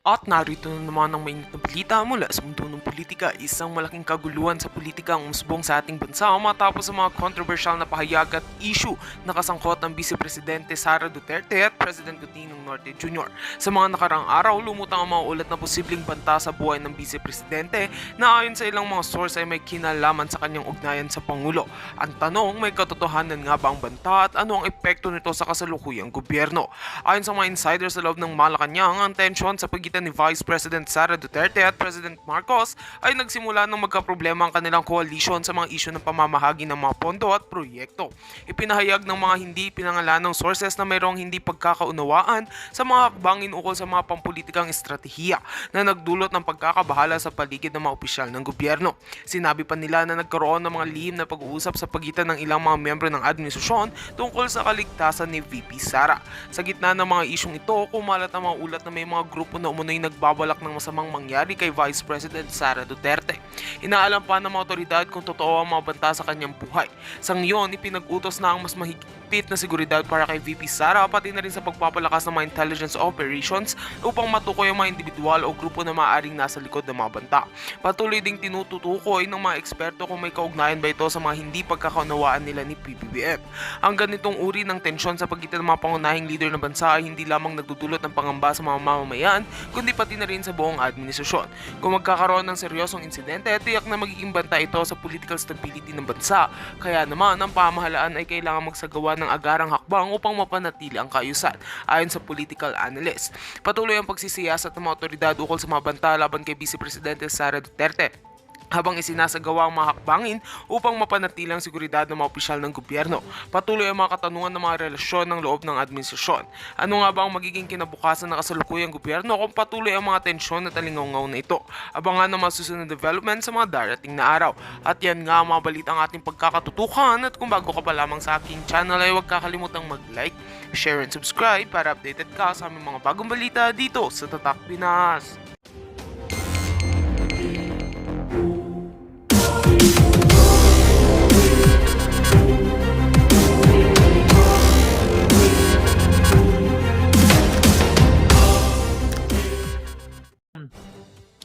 At narito na naman ang mainit na balita mula sa mundo ng politika. Isang malaking kaguluhan sa politika ang umusbong sa ating bansa matapos ang mga kontrobersyal na pahayag at issue na kasangkot ng Vice Presidente Sara Duterte at President Godinong Norte Jr. Sa mga nakaraang araw, lumutang ang mga ulat na posibleng banta sa buhay ng Vice Presidente na ayon sa ilang mga source ay may kinalaman sa kanyang ugnayan sa Pangulo. Ang tanong, may katotohanan nga ba ang banta at ano ang epekto nito sa kasalukuyang gobyerno? Ayon sa mga insiders sa loob ng Malacanang, ang tensyon sa pagitan ni Vice President Sara Duterte at President Marcos ay nagsimula nang magkaproblema ang kanilang coalition sa mga isyu ng pamamahagi ng mga pondo at proyekto. Ipinahayag ng mga hindi pinangalanang sources na mayroong hindi pagkakaunawaan sa mga hakbangin ukol sa mga pampulitikang estratehiya na nagdulot ng pagkakabahala sa paligid ng mga opisyal ng gobyerno. Sinabi pa nila na nagkaroon ng mga lihim na pag-uusap sa pagitan ng ilang mga miyembro ng administrasyon tungkol sa kaligtasan ni VP Sara. Sa gitna ng mga isyong ito, kumalat ang mga ulat na may mga grupo na umunoy nagbabalak ng masamang mangyari kay Vice President Sara Duterte. Inaalam pa ng mga otoridad kung totoo ang mga banta sa kanyang buhay. Sa ngayon, ipinag-utos na ang mas mahigpit na seguridad para kay VP Sara pati na rin sa pagpapalakas ng mga intelligence operations upang matukoy ang mga individual o grupo na maaaring nasa likod ng mga banta. Patuloy ding tinututukoy ng mga eksperto kung may kaugnayan ba ito sa mga hindi pagkakaunawaan nila ni PBBM. Ang ganitong uri ng tensyon sa pagitan ng mga pangunahing leader ng bansa ay hindi lamang nagdudulot ng pangamba sa mga mamamayan, kundi pati na rin sa buong administrasyon. Kung magkakaroon ng seryosong insidente, tiyak na magiging banta ito sa political stability ng bansa. Kaya naman, ang pamahalaan ay kailangan magsagawa ng agarang hakbang upang mapanatili ang kaayusan, ayon sa political analyst. Patuloy ang pagsisiyasat ng mga otoridad ukol sa mga banta laban kay Vice Presidente Sara Duterte, habang isinasagawa ang mga hakbangin upang mapanatili ang seguridad ng mga opisyal ng gobyerno. Patuloy ang mga katanungan ng mga relasyon ng loob ng administrasyon. Ano nga ba ang magiging kinabukasan ng kasalukuyang gobyerno kung patuloy ang mga tensyon at talingaw na ito? Abangan ang mga susunod development sa mga darating na araw. At yan nga ang mga balitang ating pagkakatutukan, at kung bago ka pa lamang sa aking channel ay huwag kakalimutang mag-like, share and subscribe para updated ka sa aming mga bagong balita dito sa Tatak Pinas.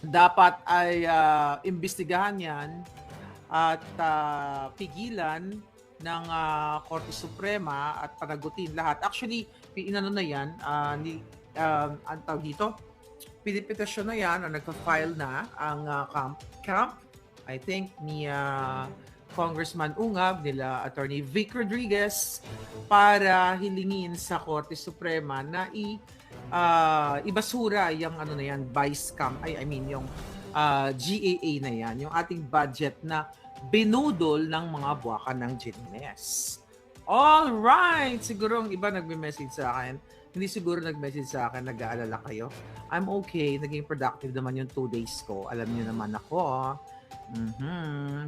Dapat ay imbestigahan yan at pigilan ng Korte Suprema at panagutin lahat. Actually, inano na yan, ang tawag dito, pinipetasyon na yan, nagpa-file na ang camp, I think, ni Congressman Ungab, nila Attorney Vic Rodriguez, para hilingin sa Korte Suprema na ibasura yung ano na yan, vice cam, yung GAA na yan, yung ating budget na binudol ng mga buwakan ng Gines. Alright! Siguro ang iba nagme-message sa akin. Hindi siguro nag-message sa akin, nag-aalala kayo. I'm okay. Naging productive naman yung 2 days ko. Alam niyo naman ako.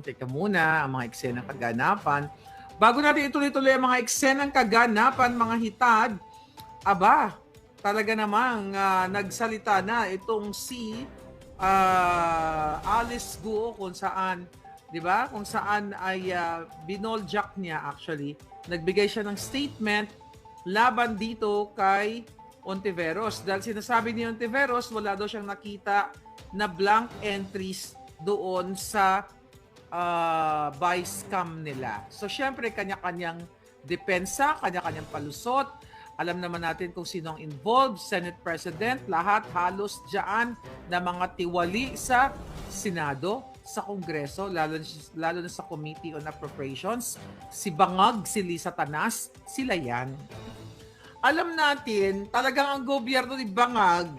Teka muna, ang mga eksenang kaganapan. Bago natin ituloy-tuloy ang mga eksenang kaganapan, mga hitad, aba, talaga namang nagsalita na itong si Alice Guo kung saan, 'di ba? Kung saan ay binoljak niya actually. Nagbigay siya ng statement laban dito kay Ontiveros. Dahil sinasabi ni Ontiveros, wala daw siyang nakita na blank entries doon sa vice cam nila. So syempre kanya-kanyang depensa, kanya-kanyang palusot. Alam naman natin kung sino ang involved, Senate President, lahat halos dyan na mga tiwali sa Senado, sa Kongreso, lalo na sa Committee on Appropriations, si Bangag, si Lisa Tanas, sila yan. Alam natin, talagang ang gobyerno ni Bangag,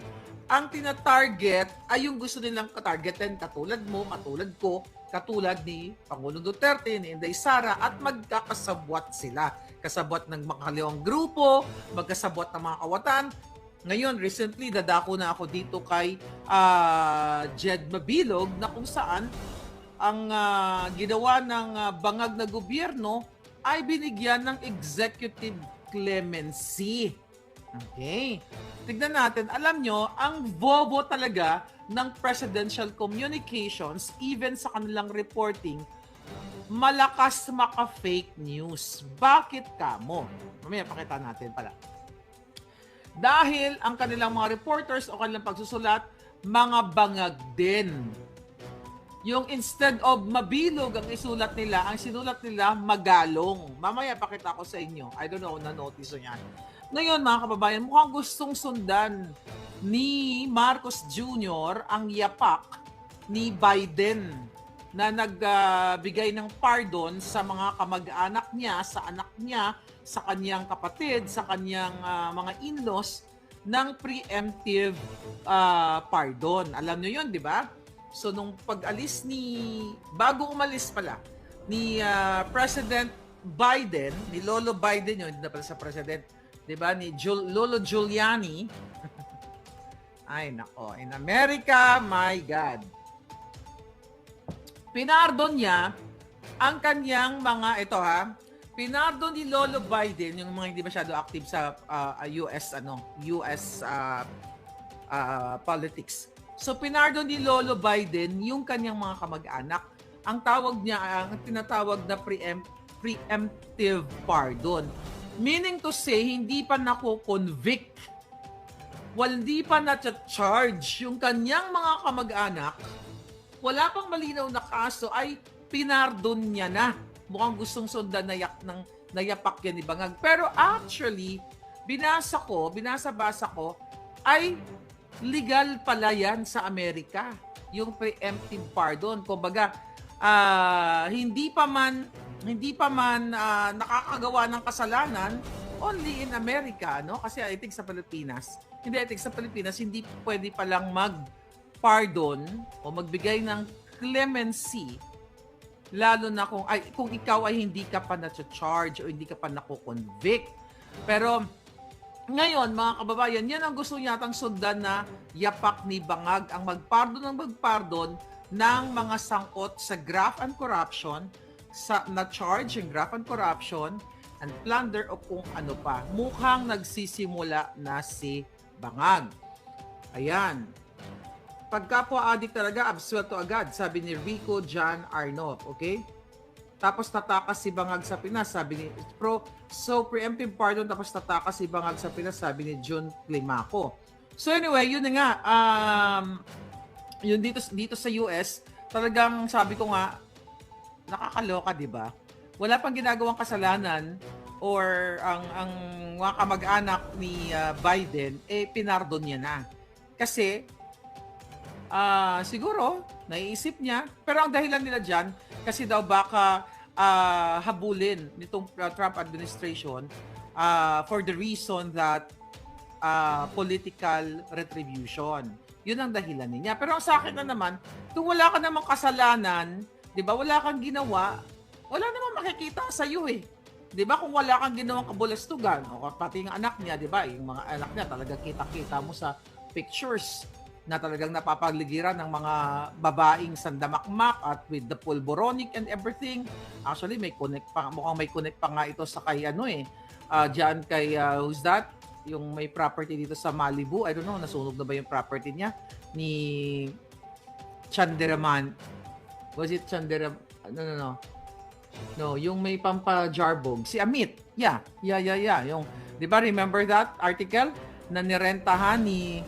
ang tina-target ay yung gusto nilang katargetin, katulad mo, katulad ko, katulad ni Pangulong Duterte, ni Inday Sara, at magkakasabwat sila. Kasabwat ng mga kaliwang grupo, magkasabwat ng mga kawatan. Ngayon, recently, dadako na ako dito kay Jed Mabilog na kung saan ang ginawa ng bangag na gobyerno ay binigyan ng executive clemency. Okay. Tignan natin. Alam nyo, ang bobo talaga ng presidential communications, even sa kanilang reporting, malakas maka-fake news. Bakit kamo? Mamaya pakita natin pala. Dahil ang kanilang mga reporters o kanilang pagsusulat, mga bangag din. Yung instead of mabilog ang isulat nila, ang sinulat nila magalong. Mamaya pakita ko sa inyo. I don't know, na-notice o yan. Ngayon mga kababayan, mukhang gustong sundan ni Marcos Jr. ang yapak ni Biden na nagbigay ng pardon sa mga kamag-anak niya, sa anak niya, sa kanyang kapatid, sa kanyang mga in-laws ng preemptive pardon. Alam niyo yun, di ba? So nung pag-alis bago umalis pala, ni President Biden, ni Lolo Biden yun, hindi na pala sa President, di ba? Ni Lolo Giuliani, ay nako, in America, my God. Pinardon niya ang kanyang mga, pinardon ni Lolo Biden, yung mga hindi masyado active sa US politics. So pinardon ni Lolo Biden yung kanyang mga kamag-anak. Ang tawag niya, ang tinatawag na preemptive pardon. Meaning to say, hindi pa nako-convict, hindi pa na-charge yung kanyang mga kamag-anak, wala pang malinaw na kaso, ay pinardon niya na. Mukhang gustong sundan nayapak yan ni Bangag. Pero actually, binasa-basa ko, ay legal pala yan sa Amerika. Yung preemptive pardon. Kumbaga, hindi pa man nakakagawa ng kasalanan, only in America, no? Kasi I think sa Pilipinas, hindi pwede palang mag-pardon o magbigay ng clemency, lalo na kung ikaw ay hindi ka pa na-charge o hindi ka pa nako-convict. Pero ngayon, mga kababayan, yan ang gusto yatang sundan na yapak ni Bangag, ang magpardon ng mga sangkot sa graft and corruption, na charge yung graft and corruption and plunder o kung ano pa. Mukhang nagsisimula na si Bangag. Ayan. Pagkapwa-addict talaga, absuelto agad, sabi ni Rico John Arnold. Okay? Tapos tatakas si Bangag sa Pinas, sabi ni preemptive pardon, tapos tatakas si Bangag sa Pinas, sabi ni June Climaco. So anyway, yun na nga, yun dito sa US, talagang sabi ko nga, nakakaloka, di ba? Wala pang ginagawang kasalanan or ang mga kamag-anak ni Biden, pinardon niya na. Kasi, siguro, naiisip niya, pero ang dahilan nila dyan, kasi daw baka habulin nitong Trump administration for the reason that political retribution. Yun ang dahilan niya. Pero sa akin na naman, kung wala ka namang kasalanan, 'di ba? Wala kang ginawa, wala namang makikita sa iyo eh. 'Di ba? Kung wala kang ginawang kabulastugan, o pati ng anak niya, 'di ba? Yung mga anak niya talaga kita-kita mo sa pictures na talagang napapaligiran ng mga babaeng sandamakmak at with the pulboronic and everything. Actually, mukhang may connect pa nga ito sa kay diyan kay who's that? Yung may property dito sa Malibu. I don't know, nasunog na ba yung property niya ni Chandiraman? Was it Chandiraman? No, yung may pampajarbog. Si Amit. Yeah. Yung, di ba, remember that article na nirentahan ni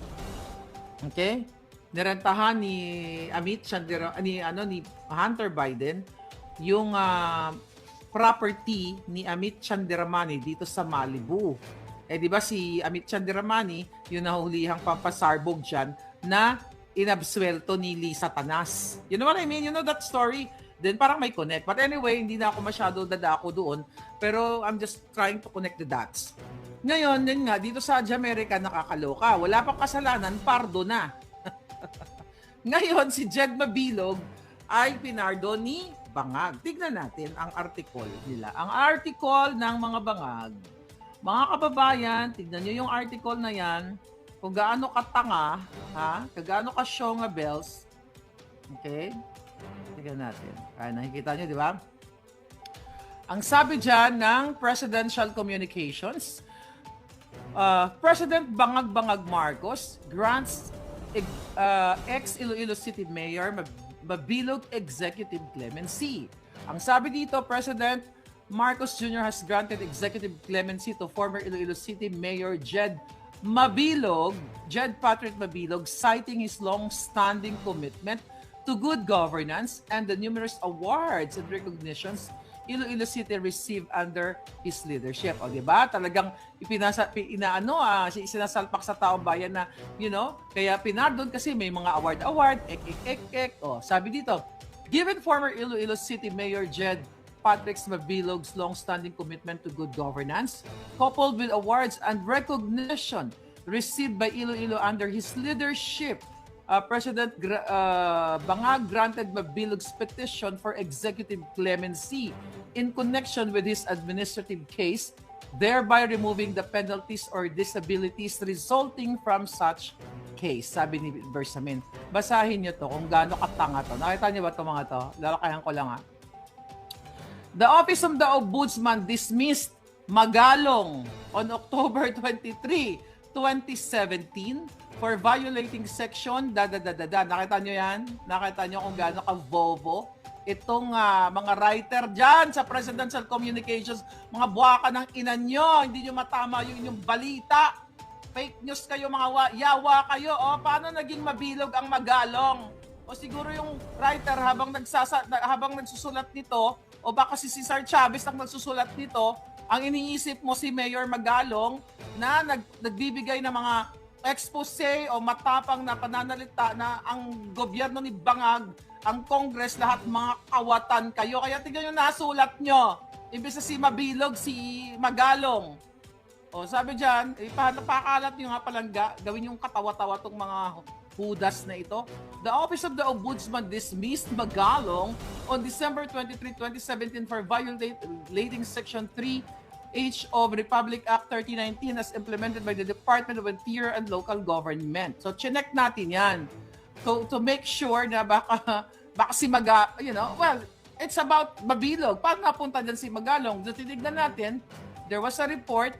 Amit Chandiraman, ni Hunter Biden, yung property ni Amit Chandiramani dito sa Malibu. Di ba si Amit Chandiramani, yung nahulihang pampasarbog dyan, na inabsuelto ni Lisa Tanas. You know what I mean? You know that story? Then parang may connect. But anyway, hindi na ako masyado dadako doon. Pero I'm just trying to connect the dots. Ngayon, yun nga, dito sa Amerika, nakakaloka. Wala pang kasalanan, pardo na. Ngayon, si Jed Mabilog ay pinardo ni Bangag. Tignan natin ang article nila. Ang article ng mga Bangag. Mga kababayan, tignan nyo yung article na yan. Kung gaano katanga, gaano ka Shonga Bells. Okay? Tignan natin. Nakikita nyo, di ba? Ang sabi dyan ng Presidential Communications, President Bangag Marcos grants ex-Iloilo City Mayor Mabilog Executive Clemency. Ang sabi dito, President Marcos Jr. has granted executive clemency to former Iloilo City Mayor Jed Mabilog, Jed Patrick Mabilog, citing his long-standing commitment to good governance and the numerous awards and recognitions Iloilo City received under his leadership. O, di ba? Talagang sinasalpak sa taong bayan na, kaya pinardon kasi may mga award, ek. O, sabi dito, given former Iloilo City Mayor Jed Patrick Mabilog's long-standing commitment to good governance, coupled with awards and recognition received by Iloilo under his leadership, President Bangag granted Mabilog's petition for executive clemency in connection with his administrative case, thereby removing the penalties or disabilities resulting from such case. Sabi ni Bersamin. Basahin niyo to kung gaano katanga to. Nakita niyo ba ito mga to? Lalakayan ko lang The Office of the Ombudsman dismissed Magalong on October 23, 2017 for violating section Nakita nyo yan? Nakita nyo kung gaano ka-bobo? Itong mga writer dyan sa Presidential Communications, mga buwaka ng ina nyo, hindi nyo matama yung inyong balita. Fake news kayo, mga yawa kayo. O, paano naging mabilog ang Magalong? O siguro yung writer habang nagsusulat nito, o baka si Cesar Chavez ang nagsusulat nito, ang iniisip mo si Mayor Magalong na nagbibigay ng mga expose o matapang na pananalita na ang gobyerno ni Bangag, ang Congress, lahat mga kawatan kayo. Kaya tignan yung nasulat nyo. Imbes na si Mabilog, si Magalong. O sabi dyan, napakalat nyo nga palang gawin yung katawa-tawa tong mga hudas na ito. The Office of the Ombudsman dismissed Magalong on December 23, 2017 for violating Section 3H of Republic Act 3019 as implemented by the Department of Interior and Local Government. So, chinek natin yan to make sure na baka si it's about Mabilog. Paano napunta dyan si Magalong? So, tinignan natin, there was a report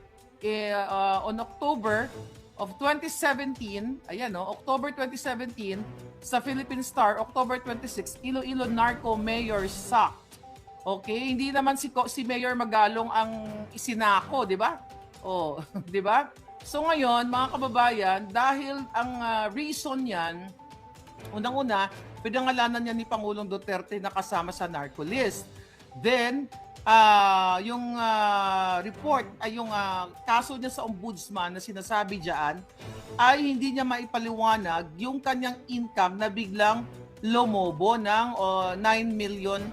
on October of 2017, October 2017, sa Philippine Star, October 26, Iloilo Narco Mayor sacked. Okay, hindi naman si Mayor Magalong ang isinako, di ba? Oh, di ba? So ngayon, mga kababayan, dahil ang reason niyan, unang-una, pinangalanan niya ni Pangulong Duterte na kasama sa narco list. Then, yung report ay yung kaso niya sa ombudsman na sinasabi diyan ay hindi niya maipaliwanag yung kanyang income na biglang lumobo ng 9 million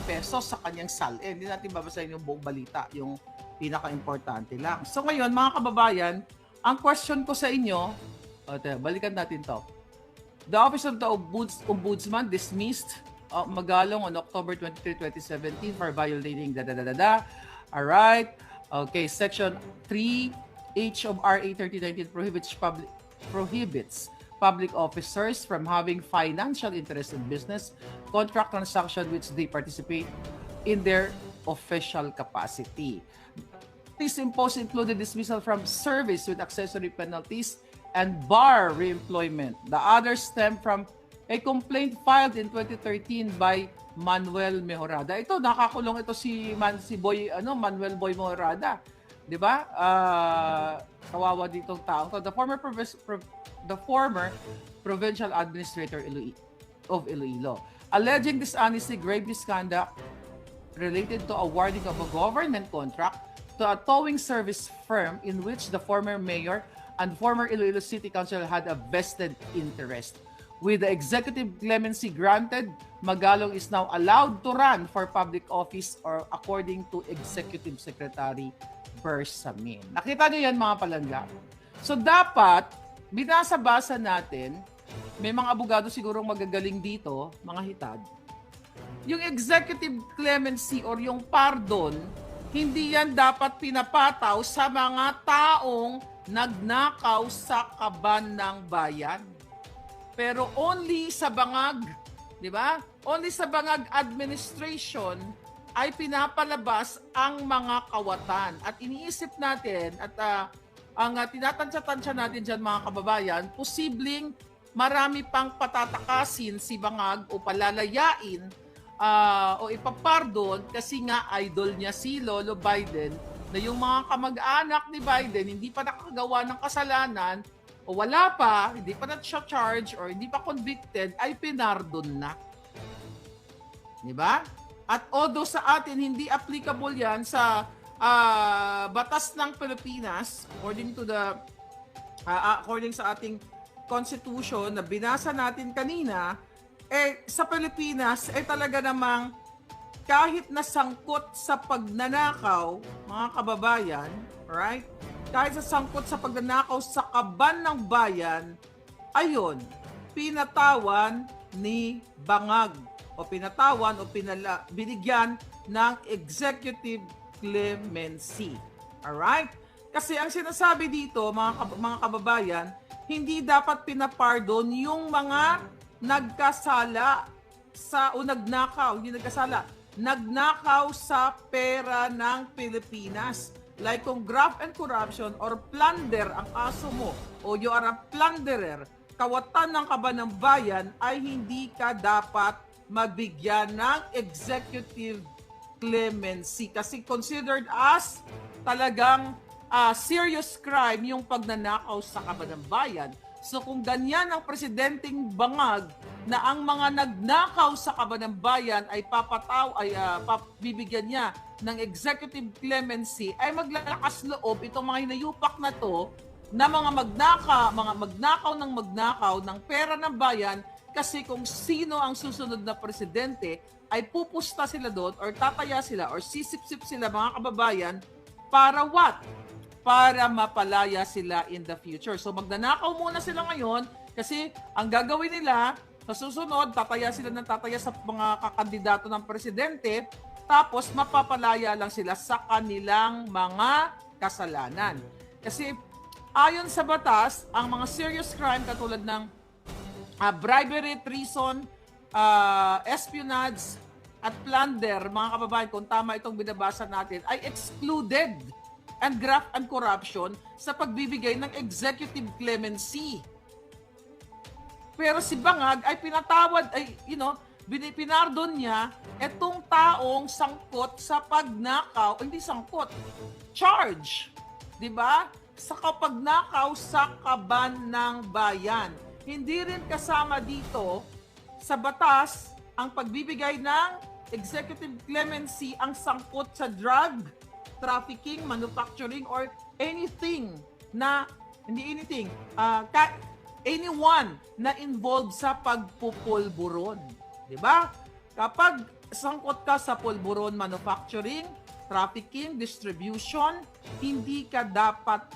pesos sa kanyang salin. Hindi natin babasahin yung buong balita, yung pinaka-importante lang. So ngayon, mga kababayan, ang question ko sa inyo, balikan natin to. The Office of the Ombudsman dismissed Magalong on October 23, 2017 for violating Alright. Okay, Section 3H of RA 3019 prohibits public officers from having financial interest in business, contract transaction which they participate in their official capacity. These imposed included dismissal from service with accessory penalties and bar reemployment. The others stem from a complaint filed in 2013 by Manuel Mejorada. Ito, nakakulong ito si Manuel Boy Mejorada. 'Di ba? Kawawa ditong tao. So, the former provincial administrator of Iloilo, alleging dishonesty, grave misconduct related to awarding of a government contract to a towing service firm in which the former mayor and former Iloilo City Council had a vested interest. With the executive clemency granted, Magalong is now allowed to run for public office or according to Executive Secretary Bersamin. Nakita niyo yan, mga palangga? So dapat, binasa-basa natin, may mga abogado sigurong magagaling dito, mga hitad, yung executive clemency or yung pardon, hindi yan dapat pinapataw sa mga taong nagnakaw sa kaban ng bayan. Pero only sa Bangag, di ba? Only sa Bangag administration ay pinapalabas ang mga kawatan. At iniisip natin at ang tinatansya-tansya natin dyan, mga kababayan, posibleng marami pang patatakasin si Bangag o palalayain o ipapardon kasi nga idol niya si Lolo Biden na yung mga kamag-anak ni Biden hindi pa nakagawa ng kasalanan o wala pa, hindi pa na-charge or hindi pa convicted, ay pinardon na. Di ba? At although sa atin hindi applicable yan sa batas ng Pilipinas according sa ating constitution na binasa natin kanina, sa Pilipinas talaga namang kahit nasangkot sa pagnanakaw, mga kababayan, right? Kahit sangkot sa pagnanakaw sa kaban ng bayan, ayun, pinatawan ni Bangag o pinatawan o binigyan ng executive clemency. Alright? Kasi ang sinasabi dito, mga kababayan, hindi dapat pinapardon yung mga nagkasala nagnakaw sa pera ng Pilipinas. Like kung graft and corruption or plunder ang aso mo o you are a plunderer, kawatan ng kaban ng bayan ay hindi ka dapat mabigyan ng executive clemency kasi considered as talagang serious crime yung pagnanakaw sa kaban ng bayan. So kung ganyan ang presidenteng Bangag na ang mga nagnakaw sa kaban ng bayan ay bibigyan niya ng executive clemency, ay maglalakas loob itong mga hinayupak na to na mga magnakaw ng pera ng bayan kasi kung sino ang susunod na presidente ay pupusta sila doon or tataya sila or sisip-sip sila mga kababayan para what? Para mapalaya sila in the future. So magnanakaw muna sila ngayon kasi ang gagawin nila sa susunod, tataya sila ng tataya sa mga kakandidato ng presidente tapos mapapalaya lang sila sa kanilang mga kasalanan. Kasi ayon sa batas, ang mga serious crime katulad ng bribery, treason, espionage, at plunder, mga kababayan, kung tama itong binabasa natin, ay excluded and graft and corruption sa pagbibigay ng executive clemency. Pero si Bangag ay pinatawad, pinardon niya etong taong sangkot sa pagnakaw, hindi sangkot, charge, di ba? Sa pagnakaw sa kaban ng bayan. Hindi rin kasama dito sa batas ang pagbibigay ng executive clemency ang sangkot sa drug trafficking, manufacturing, or anything na, anyone na involved sa pagpupulburon. Diba? Kapag sangkot ka sa pulburon manufacturing, trafficking, distribution, hindi ka dapat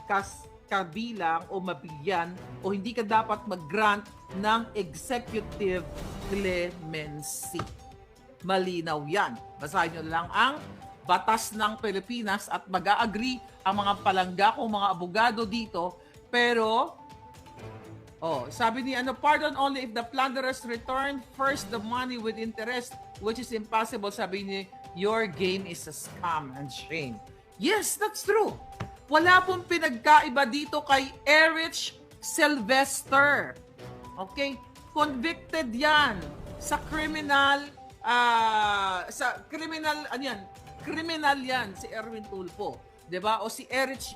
kabilang o mabigyan o hindi ka dapat mag-grant ng executive clemency. Malinaw yan. Basahin nyo lang ang batas ng Pilipinas at mag-a-agree ang mga palangga kong mga abogado dito. Pero, sabi ni pardon only if the plunderers return first the money with interest, which is impossible. Sabi ni, your game is a scam and shame. Yes, that's true. Wala pong pinagkaiba dito kay Erich Sylvester. Okay? Convicted yan sa criminal criminal yan si Erwin Tulfo, 'di ba? O si Erich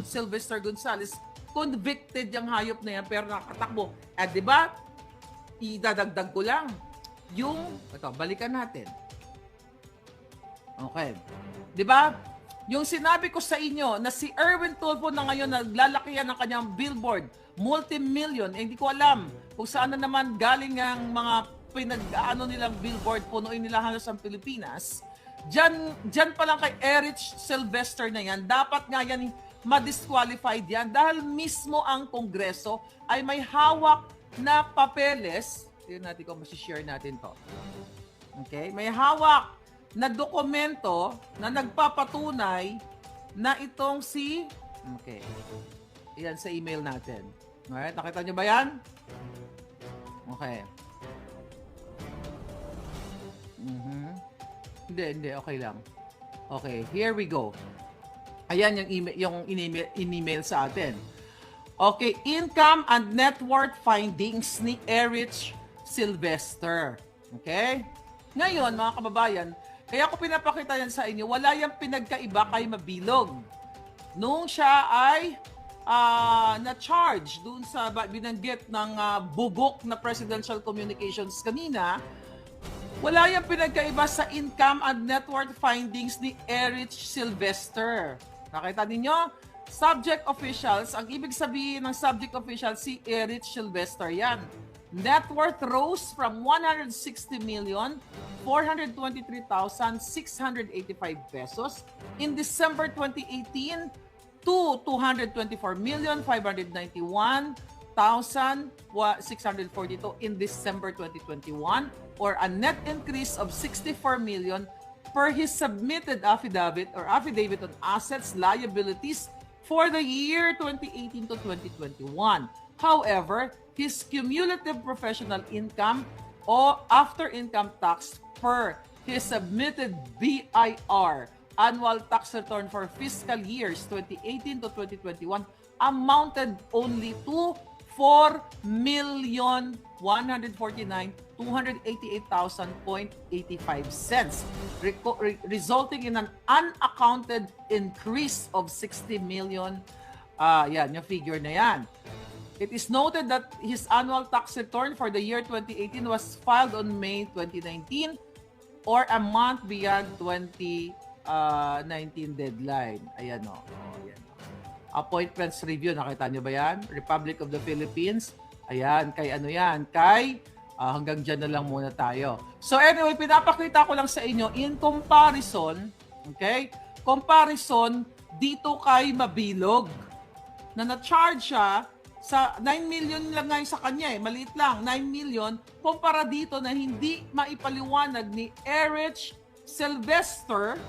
Sylvester Gonzales, convicted yung hayop na yan pero nakatakbo. At 'di ba? Idadagdag ko lang yung balikan natin. Okay. 'Di ba? Yung sinabi ko sa inyo na si Erwin Tulfo na ngayon naglalaki yan ng kanyang billboard, multi-million, hindi ko alam kung saan na naman galing ang mga nilang billboard, punuin nila halos ang Pilipinas. Diyan pa lang kay Erich Sylvester na yan, dapat nga yan ma-disqualified yan dahil mismo ang Kongreso ay may hawak na papeles. Tignan natin kung masishare natin to. Okay? May hawak na dokumento na nagpapatunay na itong okay. Yan sa email natin. Alright? Nakita nyo ba yan? Okay. Hindi, okay lang. Okay, here we go. Ayan yung in-email sa atin. Okay, income and net worth findings ni Erich Sylvester. Okay? Ngayon, mga kababayan, Kaya ko pinapakita yan sa inyo, wala yung pinagkaiba kay Mabilog. Nung siya ay na-charge dun sa binanggit ng bugok na presidential communications kanina, wala yung pinagkaiba sa income and net worth findings ni Erich Sylvester. Nakita ninyo? Subject officials, ang ibig sabihin ng subject officials, si Erich Sylvester yan. Net worth rose from 160,423,685 pesos in December 2018 to 224,591,642 in December 2021, or a net increase of 64 million per his submitted affidavit on assets, liabilities for the year 2018 to 2021. However, his cumulative professional income or after income tax per his submitted BIR annual tax return for fiscal years 2018 to 2021 amounted only to 4,149,288,000.85 cents, resulting in an unaccounted increase of 60 million. Yan, yung figure na yan. It is noted that his annual tax return for the year 2018 was filed on May 2019 or a month beyond 2019 deadline. Ayan o. Ayan. Appointments review, nakita nyo ba yan? Republic of the Philippines. Ayan, kay ano yan? Kay hanggang dyan na lang muna tayo. So anyway, pinapakita ko lang sa inyo in comparison, okay? Comparison dito kay Mabilog na na-charge siya sa 9 million lang ngayon sa kanya maliit lang, 9 million, kumpara dito na hindi maipaliwanag ni Erich Sylvester,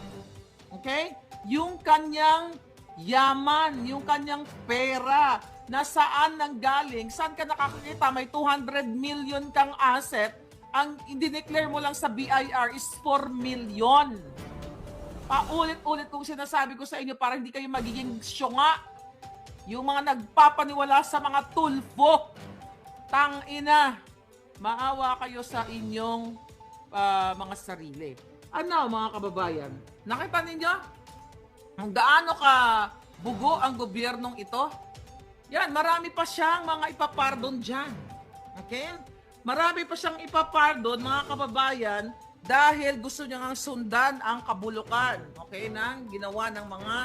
okay? Yung kanyang yaman, yung kanyang pera, na saan nanggaling, saan ka nakakakita, may 200 million kang asset, ang i-declare mo lang sa BIR is 4 million. Paulit-ulit kong sinasabi ko sa inyo para hindi kayo magiging syunga. Yung mga nagpapaniwala sa mga tulfo, tangina, maawa kayo sa inyong mga sarili. Ano mga kababayan, nakita ninyo? Ang gaano ka bugo ang gobyernong ito? Yan, marami pa siyang mga ipapardon dyan. Okay? Marami pa siyang ipapardon, mga kababayan, dahil gusto niya ngang sundan ang kabulukan, okay, ng ginawa ng mga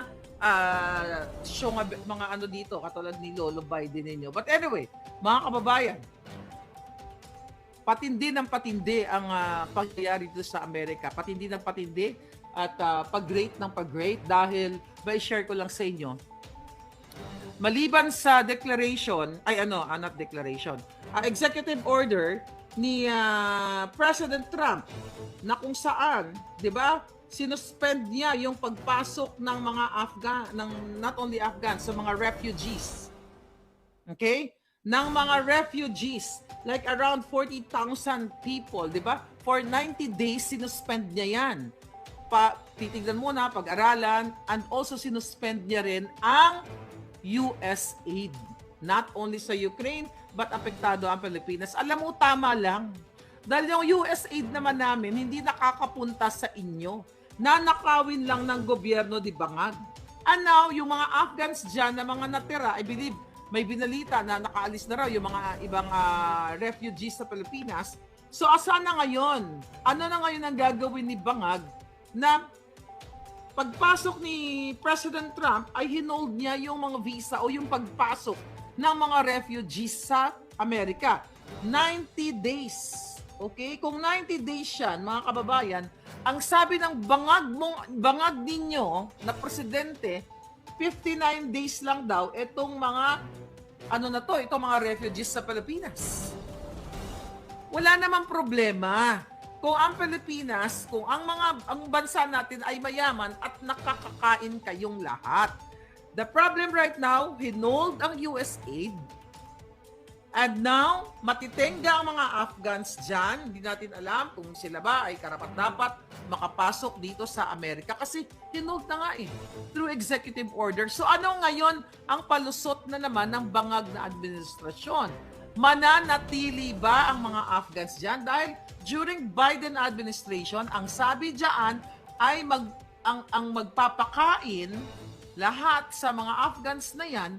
mga ano dito, katulad ni Lolo Biden ninyo. But anyway, mga kababayan, patindi ng patindi ang pangyayari dito sa Amerika. Patindi ng patindi at pag-rate ng pag-rate dahil, share ko lang sa inyo, maliban sa declaration, not declaration, executive order ni President Trump na kung saan, 'di ba, sinuspend niya yung pagpasok ng mga not only Afghan, sa mga refugees. Okay? Ng mga refugees, like around 40,000 people, 'di ba? For 90 days sinuspend niya 'yan. Titignan muna, pag-aralan, and also sinuspend niya rin ang US aid. Not only sa Ukraine, but apektado ang Pilipinas. Alam mo, tama lang. Dahil yung US aid naman namin, hindi nakakapunta sa inyo. Nanakawin lang ng gobyerno di Bangag. And now, yung mga Afghans dyan na mga natira, I believe, may binalita na nakaalis na raw yung mga ibang refugees sa Pilipinas. So, asa na ngayon? Ano na ngayon ang gagawin ni Bangag na pagpasok ni President Trump ay hinold niya yung mga visa o yung pagpasok ng mga refugees sa Amerika. 90 days. Okay? Kung 90 days yan, mga kababayan, ang sabi ng bangag ninyo na presidente, 59 days lang daw itong mga itong mga refugees sa Pilipinas. Wala namang problema. Kung ang Pilipinas, kung ang bansa natin ay mayaman at nakakakain kayong lahat. The problem right now, hinold ang US aid. And now, matitenga ang mga Afghans dyan. Hindi natin alam kung sila ba ay karapat-dapat makapasok dito sa Amerika. Kasi hinold na nga through executive order. So ano ngayon ang palusot na naman ng bangag na administrasyon? Mananatili ba ang mga Afghans dyan? Dahil during Biden administration, ang sabi dyan ay ang magpapakain lahat sa mga Afghans na yan